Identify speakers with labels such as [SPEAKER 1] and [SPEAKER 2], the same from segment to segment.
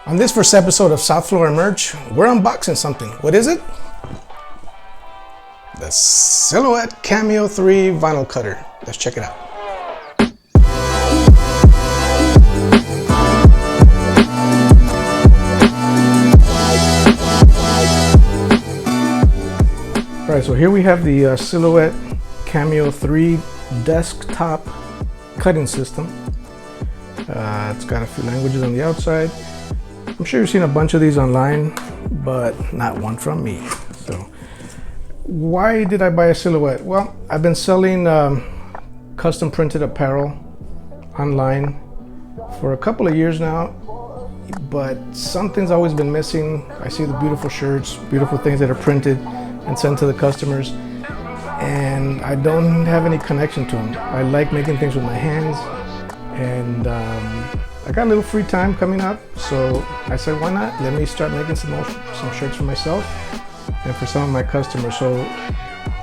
[SPEAKER 1] On this first episode of South Florida Merch, we're unboxing something. What is it? The Silhouette Cameo 3 vinyl cutter. Let's check it out. All right, so here we have the Silhouette Cameo 3 desktop cutting system. It's got a few languages on the outside. I'm sure you've seen a bunch of these online, but not one from me. So why did I buy a Silhouette? Well, I've been selling custom printed apparel online for a couple of years now, but something's always been missing. I see the beautiful shirts, beautiful things that are printed and sent to the customers, and I don't have any connection to them. I like making things with my hands, and I got a little free time coming up, so I said, why not? Let me start making some shirts for myself and for some of my customers. So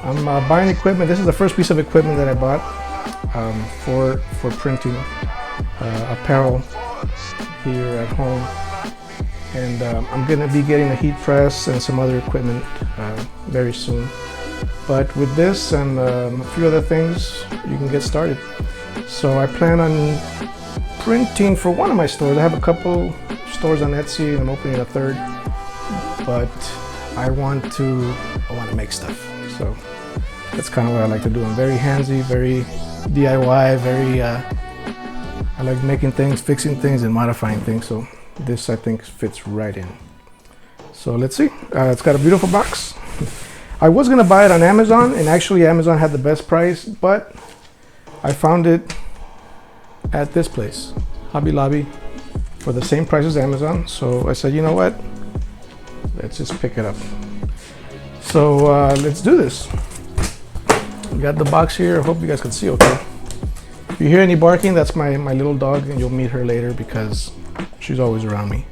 [SPEAKER 1] I'm buying equipment. This is the first piece of equipment that I bought for printing apparel here at home. And I'm going to be getting a heat press and some other equipment very soon. But with this and a few other things, you can get started. So I plan on printing for one of my stores. I have a couple stores on Etsy and I'm opening a third, but I want to make stuff. So that's kind of what I like to do. I'm very handsy, very DIY, I like making things, fixing things and modifying things. So this I think fits right in. So let's see. It's got a beautiful box. I was gonna buy it on Amazon, and actually Amazon had the best price, but I found it at this place, Hobby Lobby, for the same price as Amazon. So I said, you know what? Let's just pick it up. So let's do this. We got the box here. I hope you guys can see okay. If you hear any barking, that's my little dog, and you'll meet her later because she's always around me.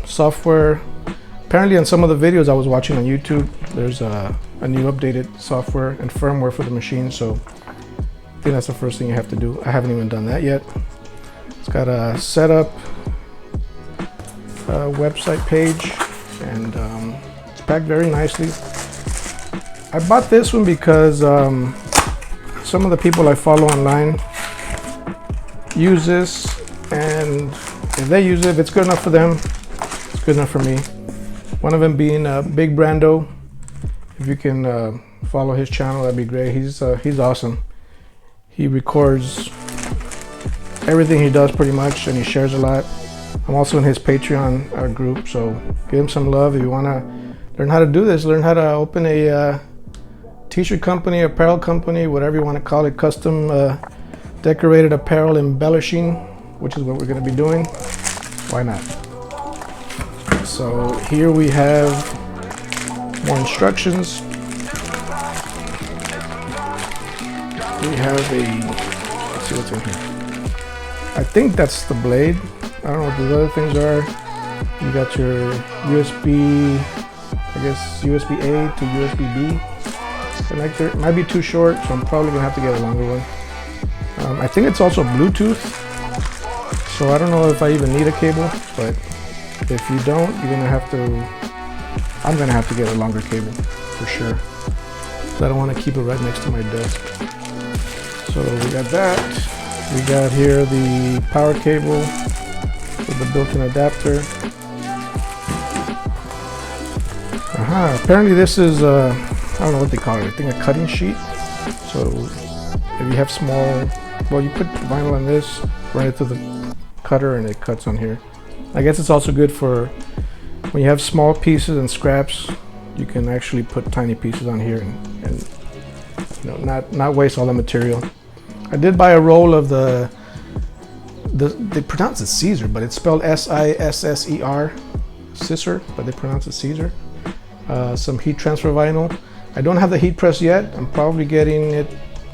[SPEAKER 1] Software. Apparently on some of the videos I was watching on YouTube, there's a new updated software and firmware for the machine. So I think that's the first thing you have to do. I haven't even done that yet. It's got a setup website page, and it's packed very nicely. I bought this one because some of the people I follow online use this, and if they use it, if it's good enough for them, it's good enough for me. One of them being Big Brandoh. If you can follow his channel, that'd be great. He's awesome. He records everything he does pretty much, and he shares a lot. I'm also in his Patreon group, so give him some love. If you want to learn how to do this, learn how to open a t-shirt company, apparel company, whatever you want to call it, custom decorated apparel embellishing, which is what we're going to be doing. Why not? So here we have more instructions. We have let's see what's in here. I think that's the blade. I don't know what the other things are. You got your USB, I guess USB A to USB B connector. It might be too short, so I'm probably gonna have to get a longer one. I think it's also Bluetooth, so I don't know if I even need a cable, but if you don't, I'm gonna have to get a longer cable for sure. So I don't want to keep it right next to my desk. So we got that. We got here the power cable with the built-in adapter. Apparently this is I don't know what they call it. I think a cutting sheet. So if you have small, well, you put vinyl on this, run it to the cutter, and it cuts on here. I guess it's also good for when you have small pieces and scraps. You can actually put tiny pieces on here and you know, not waste all the material. I did buy a roll of they pronounce it Caesar, but it's spelled S-I-S-S-E-R, scissor, but they pronounce it Caesar. Some heat transfer vinyl. I don't have the heat press yet. I'm probably getting it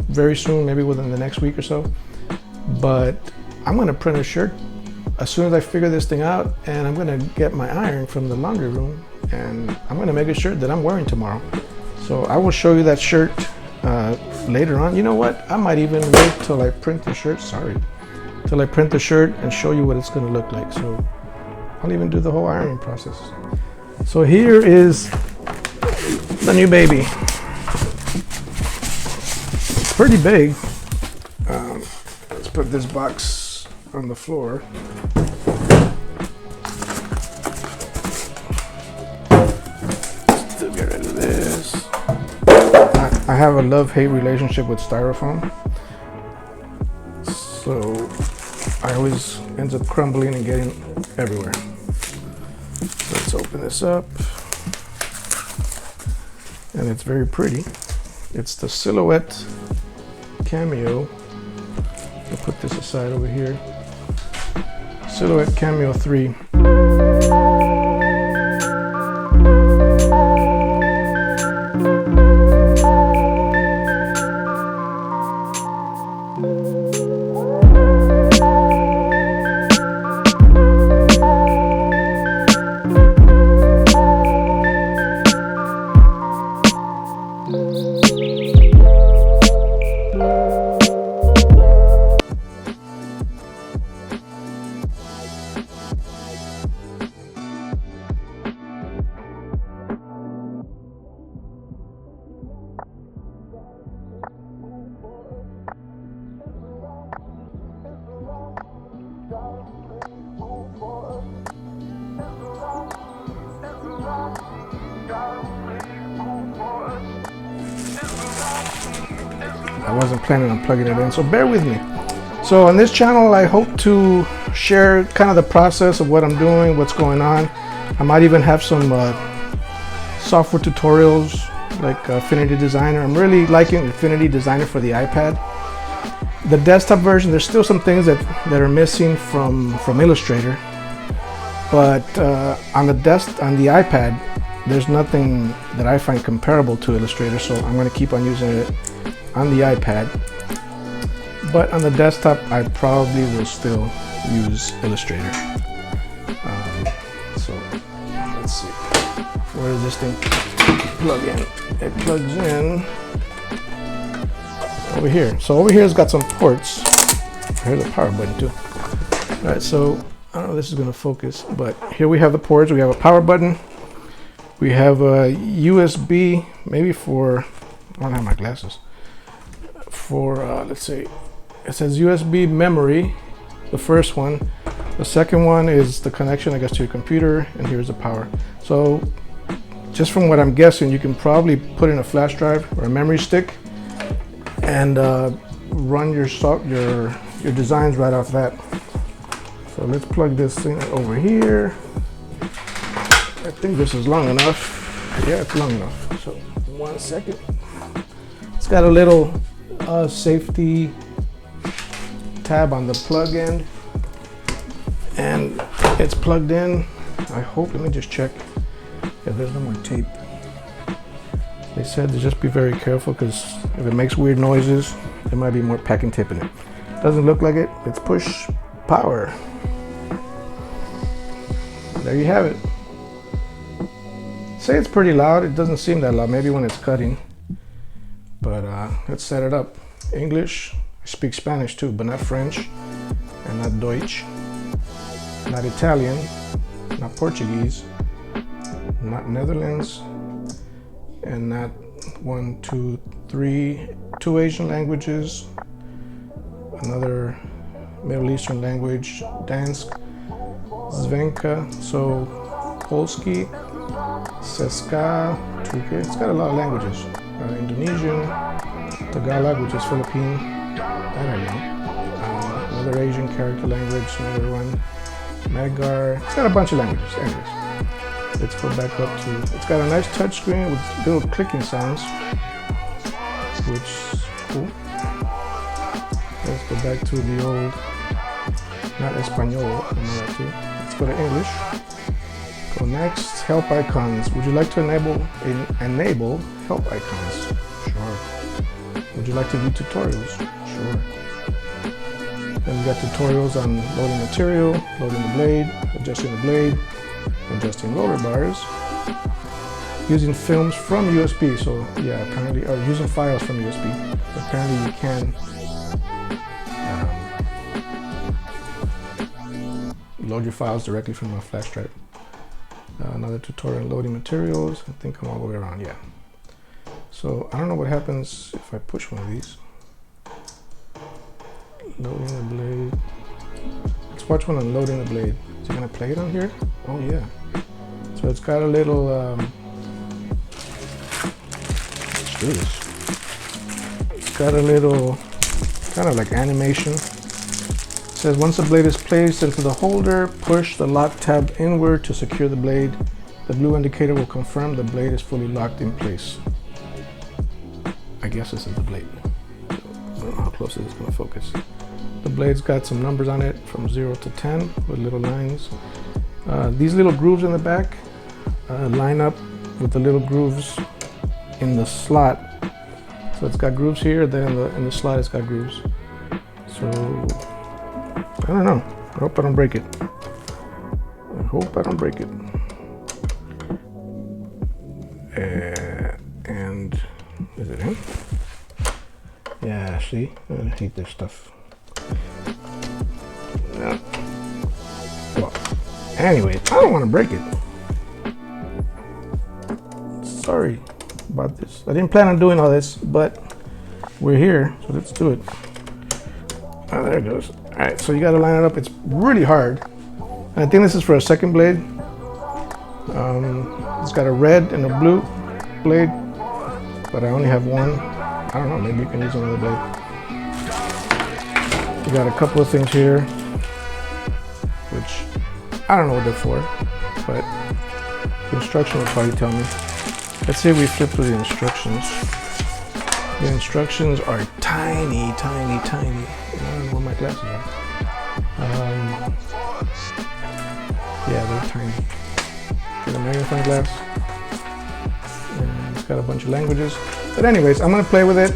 [SPEAKER 1] very soon, maybe within the next week or so. But I'm gonna print a shirt as soon as I figure this thing out, and I'm gonna get my iron from the laundry room, and I'm gonna make a shirt that I'm wearing tomorrow. So I will show you that shirt later on. You know what? I might even wait till I print the shirt. Till I print the shirt and show you what it's gonna look like. So I'll even do the whole ironing process. So here is the new baby. It's pretty big. Let's put this box on the floor. Still get rid of this. I have a love-hate relationship with styrofoam. So I always ends up crumbling and getting everywhere. So let's open this up. And it's very pretty. It's the Silhouette Cameo. I'll put this aside over here. Silhouette Cameo 3. I wasn't planning on plugging it in, so bear with me. So on this channel, I hope to share kind of the process of what I'm doing, what's going on. I might even have some software tutorials like Affinity Designer. I'm really liking Affinity Designer for the iPad. The desktop version, there's still some things that are missing from Illustrator, but on the iPad, there's nothing that I find comparable to Illustrator, so I'm going to keep on using it on the iPad. But on the desktop, I probably will still use Illustrator. So let's see, where does this thing plug in? It plugs in over here. So over here has got some ports. Here's a power button too. All right, so I don't know if this is going to focus, but here we have the ports. We have a power button. We have a USB, maybe for, I don't have my glasses. For, let's see, it says USB memory, the first one. The second one is the connection, I guess, to your computer, and here's the power. So just from what I'm guessing, you can probably put in a flash drive or a memory stick and run your designs right off that. So let's plug this thing over here. I think this is long enough. Yeah, it's long enough. So 1 second. It's got a little safety tab on the plug end, and it's plugged in. I hope, let me just check if there's no more tape. They said to just be very careful, because if it makes weird noises, there might be more packing tape in it. Doesn't look like it. Let's push power. There you have it. Say it's pretty loud. It doesn't seem that loud, maybe when it's cutting. But let's set it up. English. I speak Spanish too, but not French, and not Deutsch, not Italian, not Portuguese, not Netherlands, and not 1, 2, 3, 2 Asian languages, another Middle Eastern language, Dansk, Zvenka, so Polski, Seska, Turkish. It's got a lot of languages. Indonesian, Tagalog, which is Philippine, I don't know. Another Asian character language, another one, Magyar. It's got a bunch of languages. Anyways, let's go back up to, it's got a nice touch screen with little clicking sounds, which is cool. Let's go back to the old, not Espanol, I know that too. Let's go to English. Go next, help icons. Would you like to enable help icons? Sure. Would you like to view tutorials? Sure. Then we got tutorials on loading material, loading the blade, adjusting adjusting loader bars, using films from USB. So yeah, apparently, or using files from USB. Apparently you can You load your files directly from a flash drive. Another tutorial on loading materials. I think I'm all the way around, yeah. So I don't know what happens if I push one of these. Loading the blade. Let's watch one on loading the blade. Is it gonna play it on here? Oh yeah. So it's got a little, let's do this. It's got a little kind of like animation. It says once the blade is placed into the holder, push the lock tab inward to secure the blade. The blue indicator will confirm the blade is fully locked in place. I guess this is the blade. So I don't know how close it is going to focus. The blade's got some numbers on it from 0 to 10 with little lines. These little grooves in the back line up with the little grooves in the slot. So it's got grooves here, then in the slot it's got grooves. So I don't know. I hope I don't break it. I hope I don't break it. And is it in? Yeah, see? I hate this stuff. No. Well, anyway, I don't want to break it. Sorry about this. I didn't plan on doing all this, but we're here, so let's do it. Oh, there it goes. All right, so you got to line it up. It's really hard. And I think this is for a second blade. It's got a red and a blue blade, but I only have one. I don't know, maybe you can use another blade. You got a couple of things here, which I don't know what they're for, but the instruction will probably tell me. Let's see if we flip through the instructions. The instructions are tiny, tiny, tiny. I don't know where my glasses are. Yeah, they're tiny. Get a magnifying glass. And it's got a bunch of languages. But anyways, I'm gonna play with it.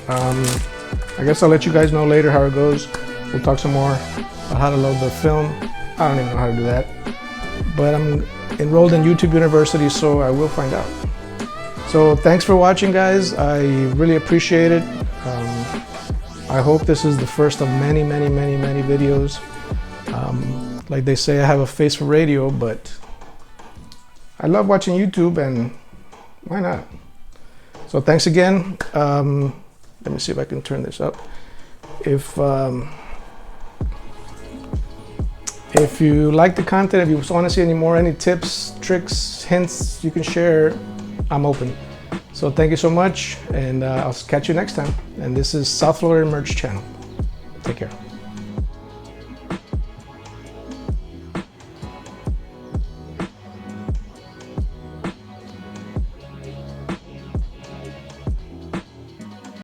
[SPEAKER 1] I guess I'll let you guys know later how it goes. We'll talk some more about how to load the film. I don't even know how to do that. But I'm enrolled in YouTube University, so I will find out. So thanks for watching, guys. I really appreciate it. I hope this is the first of many, many, many, many videos. Like they say, I have a face for radio, but I love watching YouTube, and why not? So thanks again. Let me see if I can turn this up. If you like the content, if you want to see any tips, tricks, hints you can share, I'm open. So thank you so much, and I'll catch you next time. And this is South Florida Merch Channel. Take care.